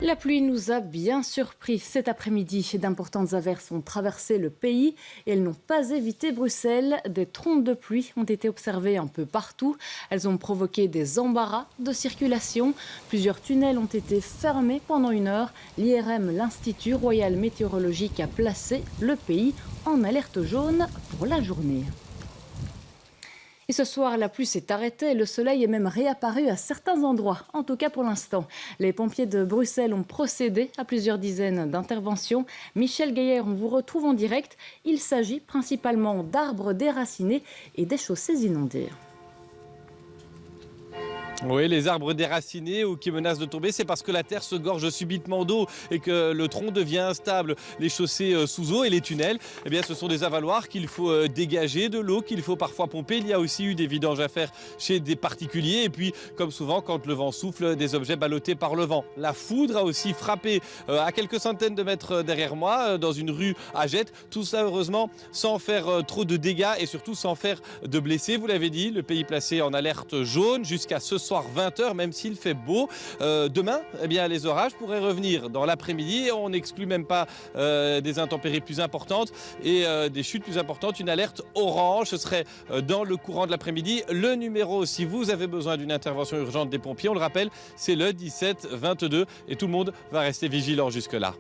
La pluie nous a bien surpris cet après-midi. D'importantes averses ont traversé le pays et elles n'ont pas évité Bruxelles. Des trompes de pluie ont été observées un peu partout. Elles ont provoqué des embarras de circulation. Plusieurs tunnels ont été fermés pendant une heure. L'IRM, l'Institut Royal Météorologique, a placé le pays en alerte jaune pour la journée. Et ce soir, la pluie s'est arrêtée et le soleil est même réapparu à certains endroits, en tout cas pour l'instant. Les pompiers de Bruxelles ont procédé à plusieurs dizaines d'interventions. Michel Gaillard, on vous retrouve en direct. Il s'agit principalement d'arbres déracinés et des chaussées inondées. Oui, les arbres déracinés ou qui menacent de tomber, c'est parce que la terre se gorge subitement d'eau et que le tronc devient instable. Les chaussées sous eau et les tunnels, eh bien, ce sont des avaloirs qu'il faut dégager de l'eau, qu'il faut parfois pomper. Il y a aussi eu des vidanges à faire chez des particuliers. Et puis, comme souvent, quand le vent souffle, des objets ballottés par le vent. La foudre a aussi frappé à quelques centaines de mètres derrière moi, dans une rue à Jette. Tout ça, heureusement, sans faire trop de dégâts et surtout sans faire de blessés. Vous l'avez dit, le pays placé en alerte jaune jusqu'à ce soir 20h, même s'il fait beau. Demain, eh bien, les orages pourraient revenir dans l'après-midi. On n'exclut même pas des intempéries plus importantes et des chutes plus importantes. Une alerte orange, ce serait dans le courant de l'après-midi. Le numéro, si vous avez besoin d'une intervention urgente des pompiers, on le rappelle, c'est le 17 22 et tout le monde va rester vigilant jusque-là.